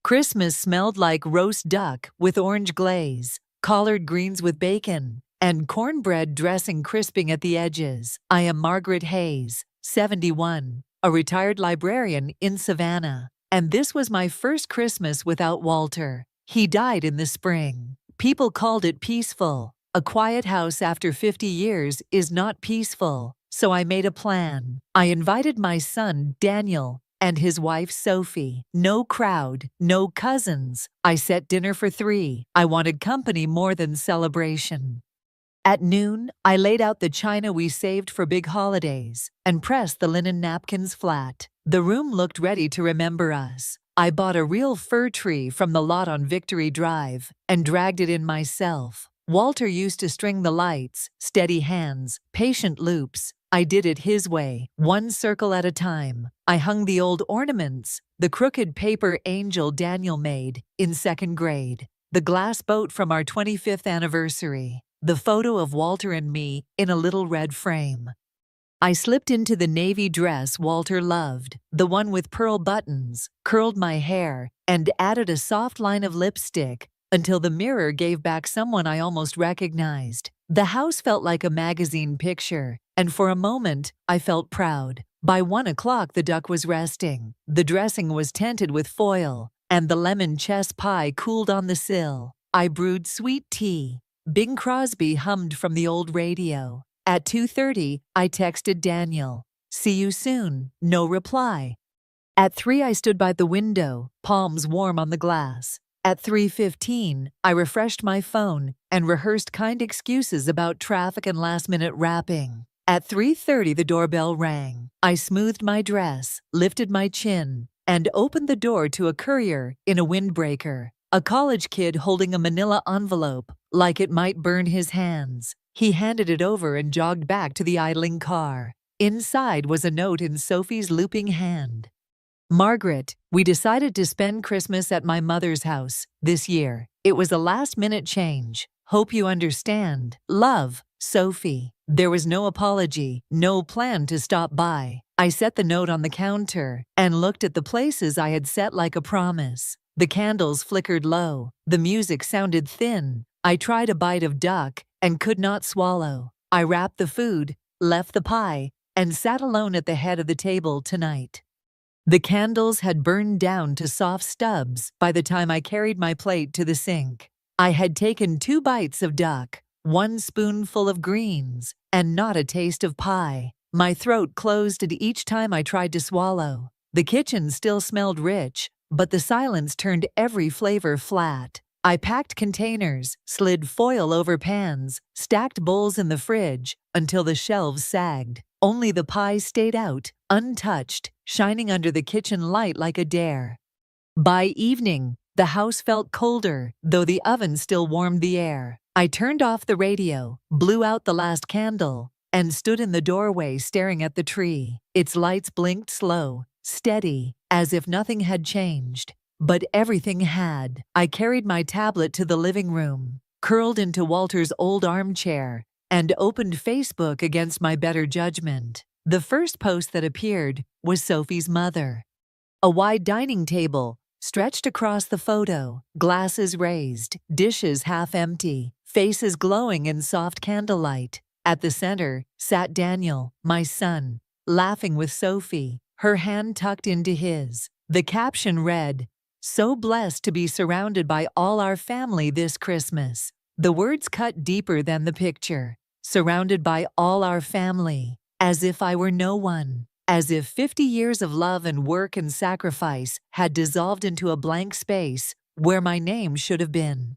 Christmas smelled like roast duck with orange glaze, collard greens with bacon, and cornbread dressing crisping at the edges. I am Margaret Hayes, 71, a retired librarian in Savannah, and this was my first Christmas without Walter. He died in the spring. People called it peaceful. A quiet house after 50 years is not peaceful, so I made a plan. I invited my son, Daniel, and his wife, Sophie. No crowd, no cousins. I set dinner for 3. I wanted company more than celebration. At noon, I laid out the china we saved for big holidays and pressed the linen napkins flat. The room looked ready to remember us. I bought a real fir tree from the lot on Victory Drive and dragged it in myself. Walter used to string the lights, steady hands, patient loops. I did it his way, one circle at a time. I hung the old ornaments, the crooked paper angel Daniel made in 2nd grade, the glass boat from our 25th anniversary, the photo of Walter and me in a little red frame. I slipped into the navy dress Walter loved, the one with pearl buttons, curled my hair, and added a soft line of lipstick until the mirror gave back someone I almost recognized. The house felt like a magazine picture, and for a moment, I felt proud. By 1 o'clock, the duck was resting. The dressing was tinted with foil, and the lemon chess pie cooled on the sill. I brewed sweet tea. Bing Crosby hummed from the old radio. At 2:30, I texted Daniel, "See you soon." No reply. At 3, I stood by the window, palms warm on the glass. At 3:15, I refreshed my phone and rehearsed kind excuses about traffic and last-minute wrapping. At 3:30, the doorbell rang. I smoothed my dress, lifted my chin, and opened the door to a courier in a windbreaker, a college kid holding a manila envelope like it might burn his hands. He handed it over and jogged back to the idling car. Inside was a note in Sophie's looping hand. "Margaret, we decided to spend Christmas at my mother's house this year. It was a last-minute change. Hope you understand. Love, Sophie." There was no apology, no plan to stop by. I set the note on the counter and looked at the places I had set like a promise. The candles flickered low. The music sounded thin. I tried a bite of duck and could not swallow. I wrapped the food, left the pie, and sat alone at the head of the table tonight. The candles had burned down to soft stubs by the time I carried my plate to the sink. I had taken 2 bites of duck, 1 spoonful of greens, and not a taste of pie. My throat closed at each time I tried to swallow. The kitchen still smelled rich, but the silence turned every flavor flat. I packed containers, slid foil over pans, stacked bowls in the fridge until the shelves sagged. Only the pie stayed out, untouched, shining under the kitchen light like a dare. By evening, the house felt colder, though the oven still warmed the air. I turned off the radio, blew out the last candle, and stood in the doorway staring at the tree. Its lights blinked slow, steady, as if nothing had changed. But everything had. I carried my tablet to the living room, curled into Walter's old armchair, and opened Facebook against my better judgment. The first post that appeared was Sophie's mother. A wide dining table stretched across the photo, glasses raised, dishes half empty, faces glowing in soft candlelight. At the center sat Daniel, my son, laughing with Sophie, her hand tucked into his. The caption read, "So blessed to be surrounded by all our family this Christmas." The words cut deeper than the picture. Surrounded by all our family, as if I were no one, as if 50 years of love and work and sacrifice had dissolved into a blank space where my name should have been.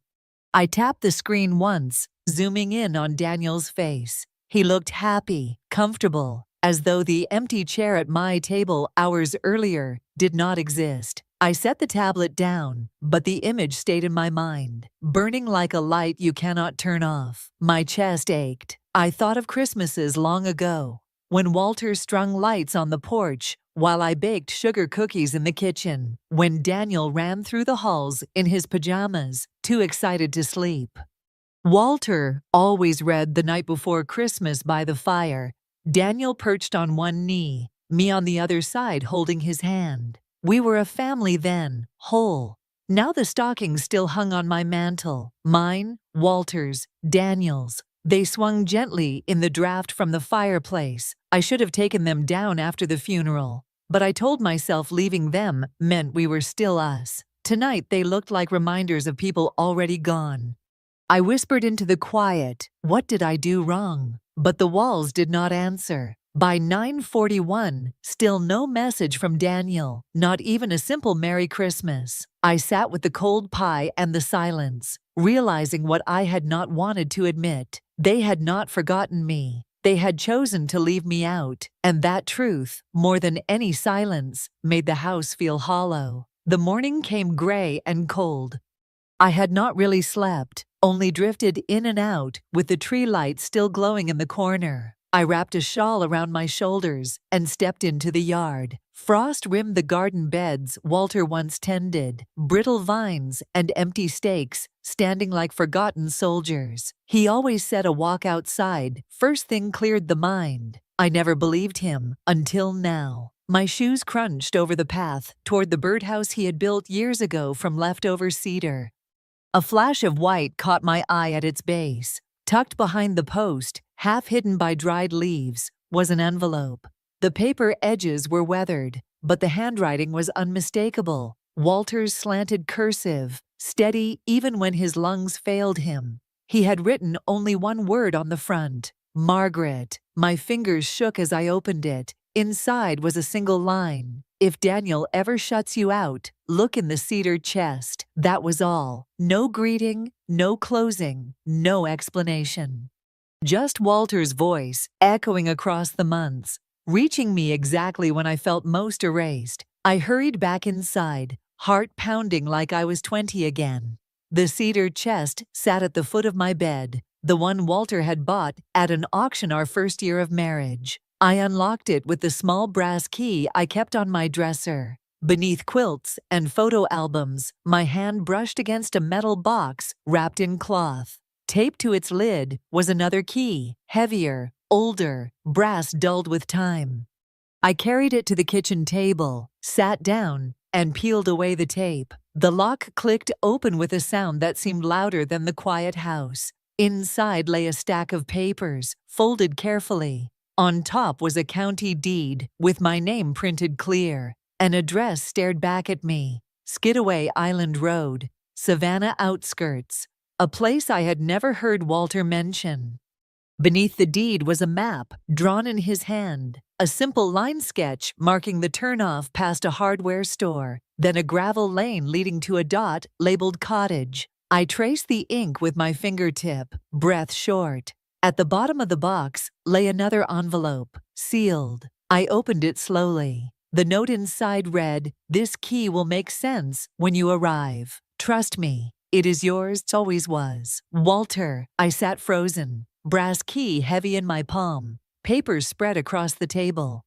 I tapped the screen once, zooming in on Daniel's face. He looked happy, comfortable, as though the empty chair at my table hours earlier did not exist. I set the tablet down, but the image stayed in my mind, burning like a light you cannot turn off. My chest ached. I thought of Christmases long ago, when Walter strung lights on the porch while I baked sugar cookies in the kitchen, when Daniel ran through the halls in his pajamas, too excited to sleep. Walter always read The Night Before Christmas by the fire, Daniel perched on one knee, me on the other side holding his hand. We were a family then, whole. Now the stockings still hung on my mantel. Mine, Walter's, Daniel's. They swung gently in the draft from the fireplace. I should have taken them down after the funeral, but I told myself leaving them meant we were still us. Tonight they looked like reminders of people already gone. I whispered into the quiet, "What did I do wrong?" But the walls did not answer. By 9:41, still no message from Daniel, not even a simple Merry Christmas. I sat with the cold pie and the silence, realizing what I had not wanted to admit. They had not forgotten me. They had chosen to leave me out, and that truth, more than any silence, made the house feel hollow. The morning came gray and cold. I had not really slept, only drifted in and out, with the tree light still glowing in the corner. I wrapped a shawl around my shoulders and stepped into the yard. Frost rimmed the garden beds Walter once tended, brittle vines and empty stakes standing like forgotten soldiers. He always said a walk outside first thing cleared the mind. I never believed him until now. My shoes crunched over the path toward the birdhouse he had built years ago from leftover cedar. A flash of white caught my eye at its base. Tucked behind the post, half hidden by dried leaves, was an envelope. The paper edges were weathered, but the handwriting was unmistakable. Walter's slanted cursive, steady even when his lungs failed him. He had written only one word on the front, "Margaret." My fingers shook as I opened it. Inside was a single line. "If Daniel ever shuts you out, look in the cedar chest." That was all. No greeting, no closing, no explanation. Just Walter's voice, echoing across the months, reaching me exactly when I felt most erased. I hurried back inside, heart pounding like I was 20 again. The cedar chest sat at the foot of my bed, the one Walter had bought at an auction our first year of marriage. I unlocked it with the small brass key I kept on my dresser. Beneath quilts and photo albums, my hand brushed against a metal box wrapped in cloth. Taped to its lid was another key, heavier, older, brass dulled with time. I carried it to the kitchen table, sat down, and peeled away the tape. The lock clicked open with a sound that seemed louder than the quiet house. Inside lay a stack of papers, folded carefully. On top was a county deed, with my name printed clear. An address stared back at me, Skidaway Island Road, Savannah outskirts, a place I had never heard Walter mention. Beneath the deed was a map, drawn in his hand, a simple line sketch marking the turnoff past a hardware store, then a gravel lane leading to a dot labeled cottage. I traced the ink with my fingertip, breath short. At the bottom of the box lay another envelope, sealed. I opened it slowly. The note inside read, "This key will make sense when you arrive. Trust me, it is yours, it always was. Walter." I sat frozen, brass key heavy in my palm, papers spread across the table.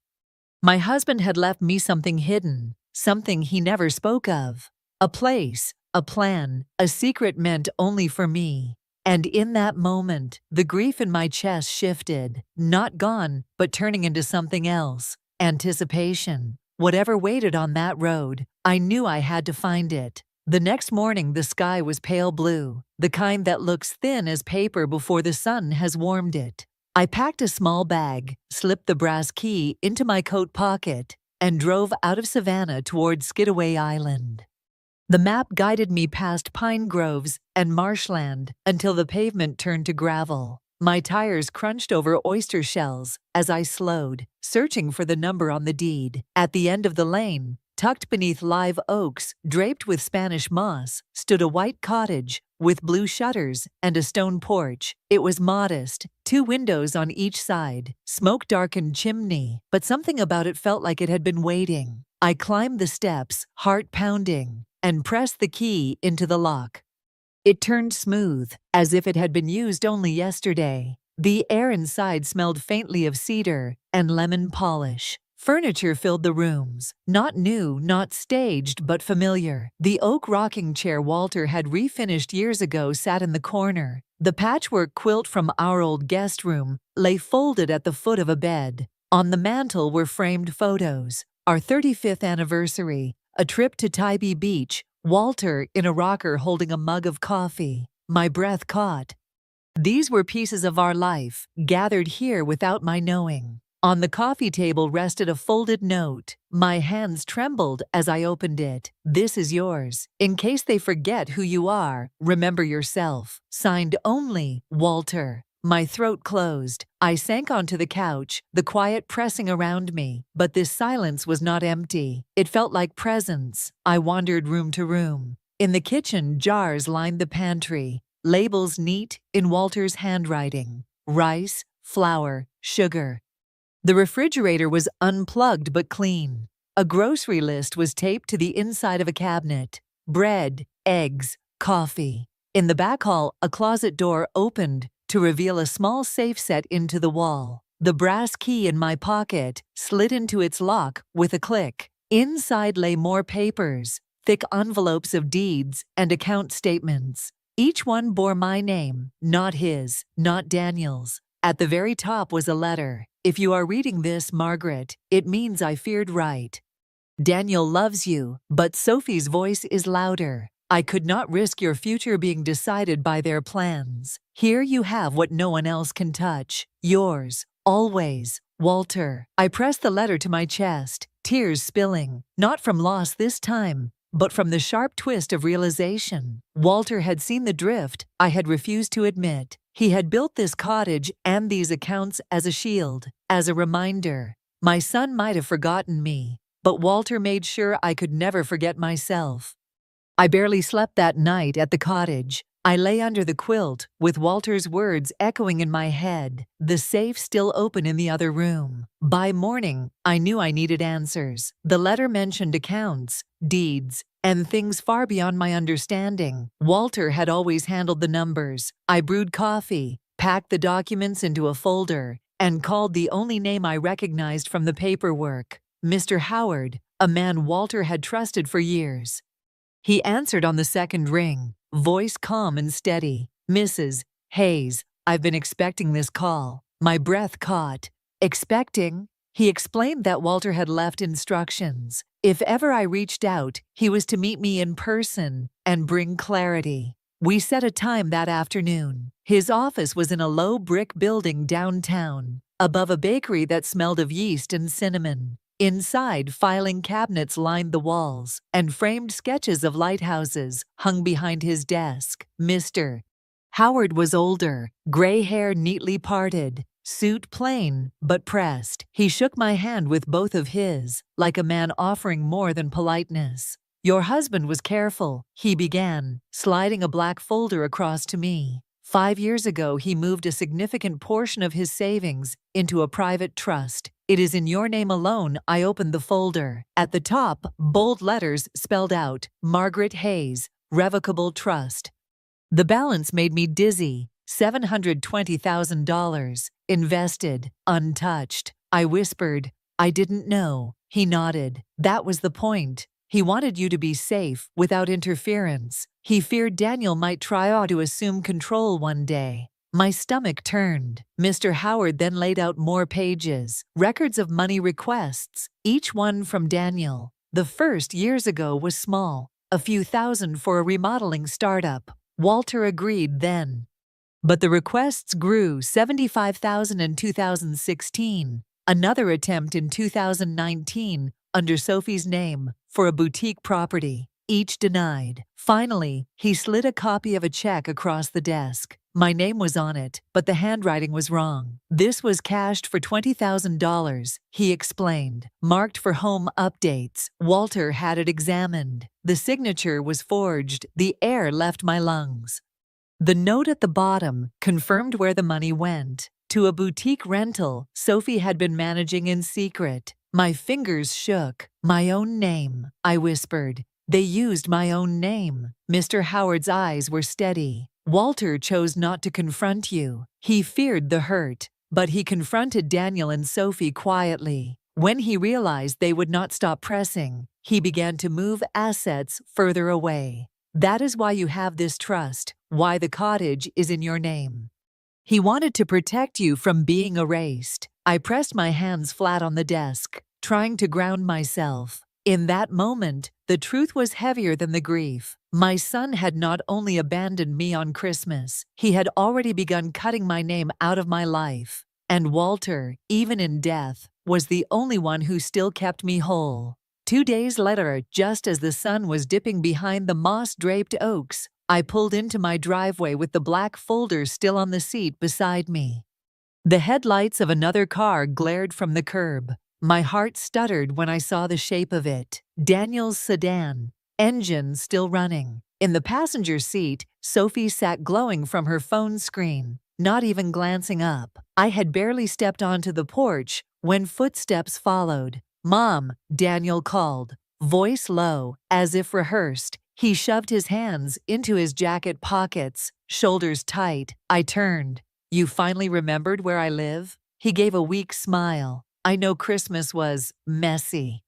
My husband had left me something hidden, something he never spoke of. A place, a plan, a secret meant only for me. And in that moment, the grief in my chest shifted, not gone, but turning into something else. Anticipation. Whatever waited on that road, I knew I had to find it. The next morning, the sky was pale blue, the kind that looks thin as paper before the sun has warmed it. I packed a small bag, slipped the brass key into my coat pocket, and drove out of Savannah toward Skidaway Island. The map guided me past pine groves and marshland until the pavement turned to gravel. My tires crunched over oyster shells as I slowed, searching for the number on the deed. At the end of the lane, tucked beneath live oaks draped with Spanish moss, stood a white cottage with blue shutters and a stone porch. It was modest, 2 windows on each side, smoke-darkened chimney, but something about it felt like it had been waiting. I climbed the steps, heart pounding, and pressed the key into the lock. It turned smooth, as if it had been used only yesterday. The air inside smelled faintly of cedar and lemon polish. Furniture filled the rooms, not new, not staged, but familiar. The oak rocking chair Walter had refinished years ago sat in the corner. The patchwork quilt from our old guest room lay folded at the foot of a bed. On the mantel were framed photos, our 35th anniversary, a trip to Tybee Beach, Walter in a rocker holding a mug of coffee. My breath caught. These were pieces of our life, gathered here without my knowing. On the coffee table rested a folded note. My hands trembled as I opened it. "This is yours. In case they forget who you are, remember yourself. Signed only, Walter." My throat closed. I sank onto the couch, the quiet pressing around me. But this silence was not empty. It felt like presence. I wandered room to room. In the kitchen, jars lined the pantry. Labels neat in Walter's handwriting. Rice, flour, sugar. The refrigerator was unplugged but clean. A grocery list was taped to the inside of a cabinet. Bread, eggs, coffee. In the back hall, a closet door opened to reveal a small safe set into the wall. The brass key in my pocket slid into its lock with a click. Inside lay more papers, thick envelopes of deeds and account statements. Each one bore my name, not his, not Daniel's. At the very top was a letter. "If you are reading this, Margaret, it means I feared right. Daniel loves you, but Sophie's voice is louder. I could not risk your future being decided by their plans. Here you have what no one else can touch. Yours, always, Walter." I pressed the letter to my chest, tears spilling, not from loss this time, but from the sharp twist of realization. Walter had seen the drift I had refused to admit. He had built this cottage and these accounts as a shield, as a reminder. My son might have forgotten me, but Walter made sure I could never forget myself. I barely slept that night at the cottage. I lay under the quilt, with Walter's words echoing in my head, the safe still open in the other room. By morning, I knew I needed answers. The letter mentioned accounts, deeds, and things far beyond my understanding. Walter had always handled the numbers. I brewed coffee, packed the documents into a folder, and called the only name I recognized from the paperwork, Mr. Howard, a man Walter had trusted for years. He answered on the second ring, voice calm and steady. "Mrs. Hayes, I've been expecting this call." My breath caught. Expecting? He explained that Walter had left instructions. If ever I reached out, he was to meet me in person and bring clarity. We set a time that afternoon. His office was in a low brick building downtown, above a bakery that smelled of yeast and cinnamon. Inside, filing cabinets lined the walls, and framed sketches of lighthouses hung behind his desk. Mr. Howard was older, gray hair neatly parted, suit plain but pressed. He shook my hand with both of his, like a man offering more than politeness. "Your husband was careful," he began, sliding a black folder across to me. 5 years ago, he moved a significant portion of his savings into a private trust. "It is in your name alone." I opened the folder. At the top, bold letters spelled out, "Margaret Hayes, Revocable Trust." The balance made me dizzy. $720,000. Invested, untouched. I whispered, "I didn't know." He nodded. "That was the point. He wanted you to be safe, without interference. He feared Daniel might try to assume control one day." My stomach turned. Mr. Howard then laid out more pages, records of money requests, each one from Daniel. The first, years ago, was small, a few thousand for a remodeling startup. Walter agreed then. But the requests grew. $75,000 in 2016, another attempt in 2019 under Sophie's name for a boutique property, each denied. Finally, he slid a copy of a check across the desk. My name was on it, but the handwriting was wrong. "This was cashed for $20,000, he explained, marked for home updates. Walter had it examined. The signature was forged. The air left my lungs. The note at the bottom confirmed where the money went. To a boutique rental Sophie had been managing in secret. My fingers shook. "My own name," I whispered. "They used my own name." Mr. Howard's eyes were steady. "Walter chose not to confront you. He feared the hurt, but he confronted Daniel and Sophie quietly. When he realized they would not stop pressing, he began to move assets further away. That is why you have this trust, why the cottage is in your name. He wanted to protect you from being erased." I pressed my hands flat on the desk, trying to ground myself. In that moment, the truth was heavier than the grief. My son had not only abandoned me on Christmas, he had already begun cutting my name out of my life. And Walter, even in death, was the only one who still kept me whole. 2 days later, just as the sun was dipping behind the moss-draped oaks, I pulled into my driveway with the black folder still on the seat beside me. The headlights of another car glared from the curb. My heart stuttered when I saw the shape of it. Daniel's sedan, engine still running. In the passenger seat, Sophie sat glowing from her phone screen, not even glancing up. I had barely stepped onto the porch when footsteps followed. "Mom," Daniel called, voice low, as if rehearsed. He shoved his hands into his jacket pockets, shoulders tight. I turned. "You finally remembered where I live?" He gave a weak smile. "I know Christmas was messy.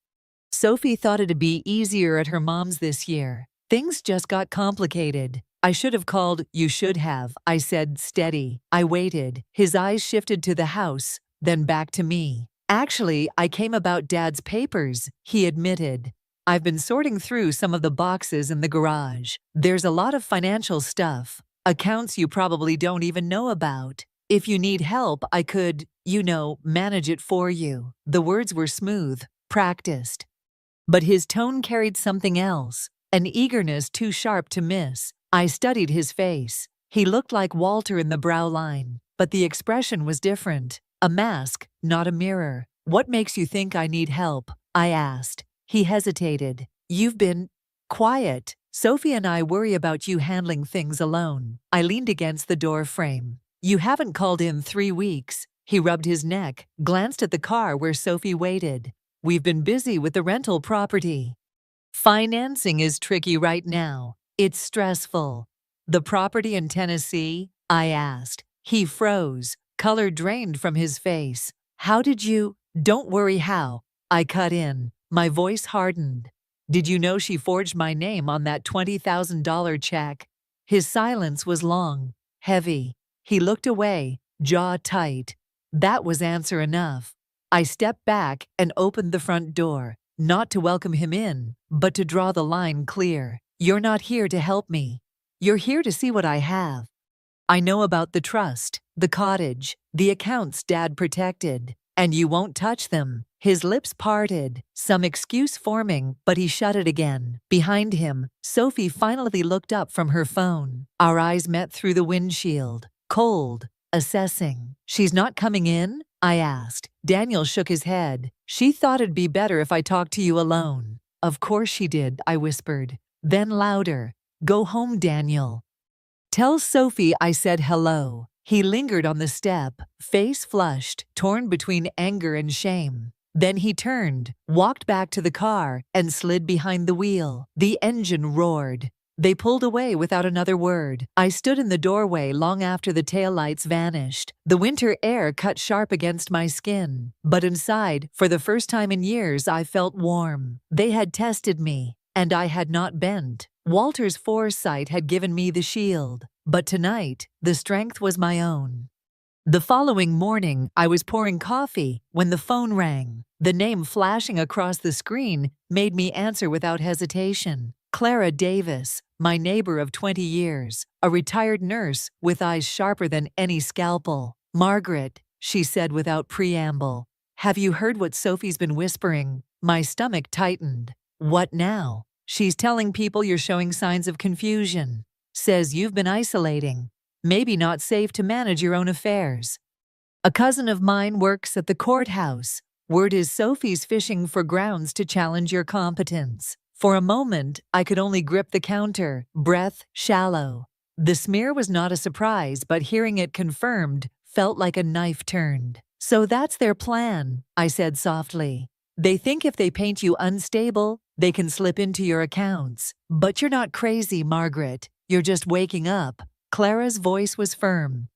Sophie thought it'd be easier at her mom's this year. Things just got complicated. I should have called." "You should have," I said, steady. I waited. His eyes shifted to the house, then back to me. "Actually, I came about Dad's papers," he admitted. "I've been sorting through some of the boxes in the garage. There's a lot of financial stuff, accounts you probably don't even know about. If you need help, I could, manage it for you." The words were smooth, practiced. But his tone carried something else, an eagerness too sharp to miss. I studied his face. He looked like Walter in the brow line, but the expression was different. A mask, not a mirror. "What makes you think I need help?" I asked. He hesitated. "You've been quiet. Sophie and I worry about you handling things alone." I leaned against the door frame. "You haven't called in 3 weeks." He rubbed his neck, glanced at the car where Sophie waited. "We've been busy with the rental property. Financing is tricky right now. It's stressful." "The property in Tennessee?" I asked. He froze, color drained from his face. "How did you—" "Don't worry how." I cut in. My voice hardened. "Did you know she forged my name on that $20,000 check?" His silence was long, heavy. He looked away, jaw tight. That was answer enough. I stepped back and opened the front door, not to welcome him in, but to draw the line clear. "You're not here to help me. You're here to see what I have. I know about the trust, the cottage, the accounts Dad protected, and you won't touch them." His lips parted, some excuse forming, but he shut it again. Behind him, Sophie finally looked up from her phone. Our eyes met through the windshield, cold, assessing. "She's not coming in?" I asked. Daniel shook his head. "She thought it'd be better if I talked to you alone." "Of course she did," I whispered. Then louder, "Go home, Daniel. Tell Sophie I said hello." He lingered on the step, face flushed, torn between anger and shame. Then he turned, walked back to the car, and slid behind the wheel. The engine roared. They pulled away without another word. I stood in the doorway long after the taillights vanished. The winter air cut sharp against my skin, but inside, for the first time in years, I felt warm. They had tested me, and I had not bent. Walter's foresight had given me the shield, but tonight, the strength was my own. The following morning, I was pouring coffee when the phone rang. The name flashing across the screen made me answer without hesitation. Clara Davis, my neighbor of 20 years, a retired nurse with eyes sharper than any scalpel. "Margaret," she said without preamble, "have you heard what Sophie's been whispering?" My stomach tightened. "What now?" "She's telling people you're showing signs of confusion. Says you've been isolating. Maybe not safe to manage your own affairs. A cousin of mine works at the courthouse. Word is Sophie's fishing for grounds to challenge your competence." For a moment, I could only grip the counter, breath shallow. The smear was not a surprise, but hearing it confirmed felt like a knife turned. "So that's their plan," I said softly. "They think if they paint you unstable, they can slip into your accounts. But you're not crazy, Margaret. You're just waking up." Clara's voice was firm.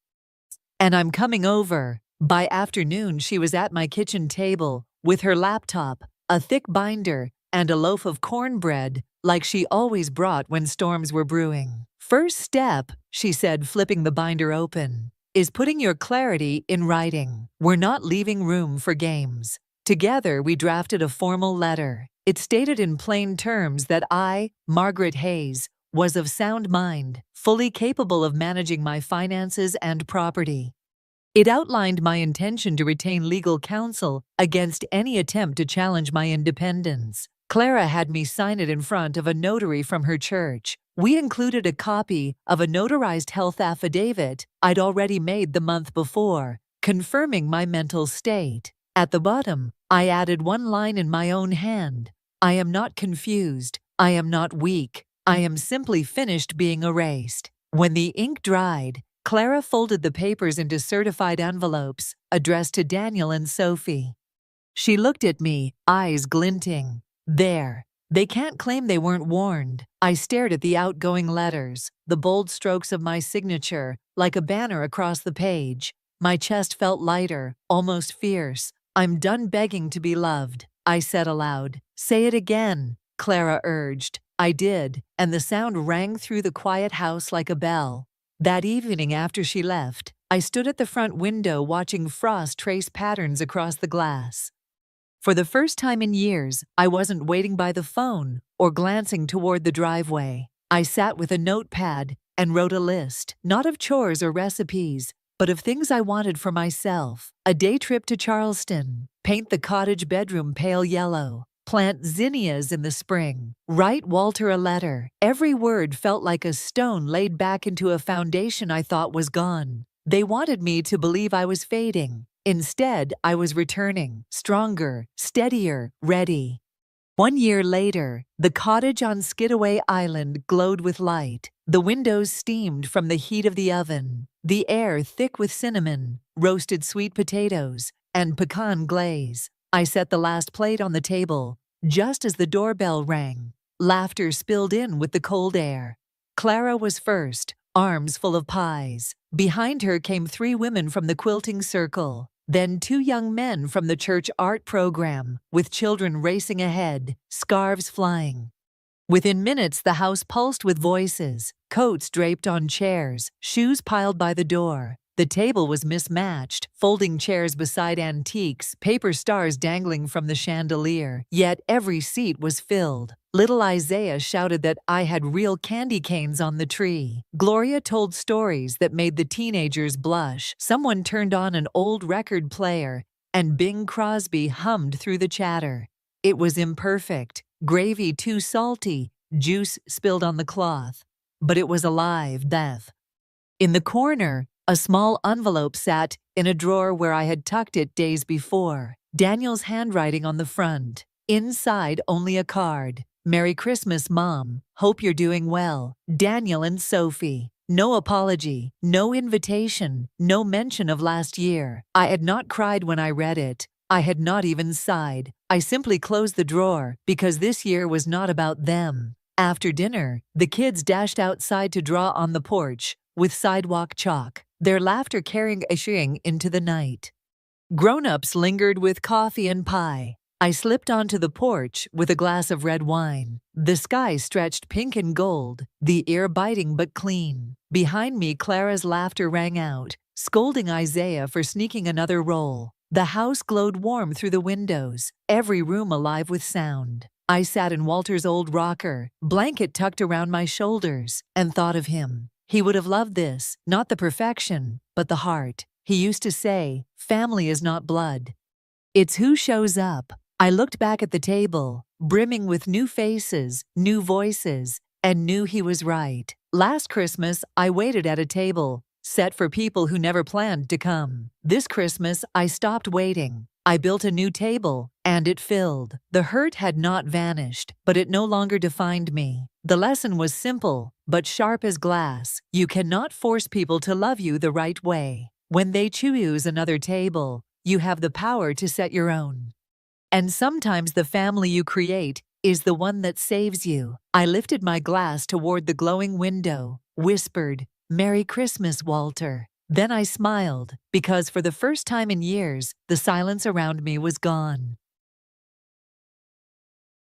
"And I'm coming over." By afternoon, she was at my kitchen table with her laptop, a thick binder, and a loaf of cornbread, like she always brought when storms were brewing. "First step," she said, flipping the binder open, "is putting your clarity in writing. We're not leaving room for games." Together, we drafted a formal letter. It stated in plain terms that I, Margaret Hayes, was of sound mind, fully capable of managing my finances and property. It outlined my intention to retain legal counsel against any attempt to challenge my independence. Clara had me sign it in front of a notary from her church. We included a copy of a notarized health affidavit I'd already made the month before, confirming my mental state. At the bottom, I added one line in my own hand. I am not confused. I am not weak. I am simply finished being erased. When the ink dried, Clara folded the papers into certified envelopes addressed to Daniel and Sophie. She looked at me, eyes glinting. There. They can't claim they weren't warned. I stared at the outgoing letters, the bold strokes of my signature, like a banner across the page. My chest felt lighter, almost fierce. I'm done begging to be loved, I said aloud. Say it again, Clara urged. I did, and the sound rang through the quiet house like a bell. That evening after she left, I stood at the front window watching frost trace patterns across the glass. For the first time in years, I wasn't waiting by the phone or glancing toward the driveway. I sat with a notepad and wrote a list, not of chores or recipes, but of things I wanted for myself. A day trip to Charleston, paint the cottage bedroom pale yellow, plant zinnias in the spring, write Walter a letter. Every word felt like a stone laid back into a foundation I thought was gone. They wanted me to believe I was fading. Instead, I was returning, stronger, steadier, ready. 1 year later, the cottage on Skidaway Island glowed with light. The windows steamed from the heat of the oven, the air thick with cinnamon, roasted sweet potatoes, and pecan glaze. I set the last plate on the table, just as the doorbell rang. Laughter spilled in with the cold air. Clara was first, arms full of pies. Behind her came 3 women from the quilting circle. Then 2 young men from the church art program, with children racing ahead, scarves flying. Within minutes, the house pulsed with voices, coats draped on chairs, shoes piled by the door. The table was mismatched, folding chairs beside antiques, paper stars dangling from the chandelier. Yet every seat was filled. Little Isaiah shouted that I had real candy canes on the tree. Gloria told stories that made the teenagers blush. Someone turned on an old record player, and Bing Crosby hummed through the chatter. It was imperfect, gravy too salty, juice spilled on the cloth. But it was alive, death. In the corner, a small envelope sat in a drawer where I had tucked it days before. Daniel's handwriting on the front. Inside, only a card. Merry Christmas, Mom. Hope you're doing well. Daniel and Sophie. No apology, no invitation, no mention of last year. I had not cried when I read it. I had not even sighed. I simply closed the drawer because this year was not about them. After dinner, the kids dashed outside to draw on the porch with sidewalk chalk, their laughter carrying a shing into the night. Grown-ups lingered with coffee and pie. I slipped onto the porch with a glass of red wine. The sky stretched pink and gold, the ear biting but clean. Behind me, Clara's laughter rang out, scolding Isaiah for sneaking another roll. The house glowed warm through the windows, every room alive with sound. I sat in Walter's old rocker, blanket tucked around my shoulders, and thought of him. He would have loved this, not the perfection, but the heart. He used to say, family is not blood. It's who shows up. I looked back at the table, brimming with new faces, new voices, and knew he was right. Last Christmas, I waited at a table, set for people who never planned to come. This Christmas, I stopped waiting. I built a new table, and it filled. The hurt had not vanished, but it no longer defined me. The lesson was simple, but sharp as glass. You cannot force people to love you the right way. When they choose another table, you have the power to set your own. And sometimes the family you create is the one that saves you. I lifted my glass toward the glowing window, whispered, "Merry Christmas, Walter." Then I smiled, because for the first time in years, the silence around me was gone.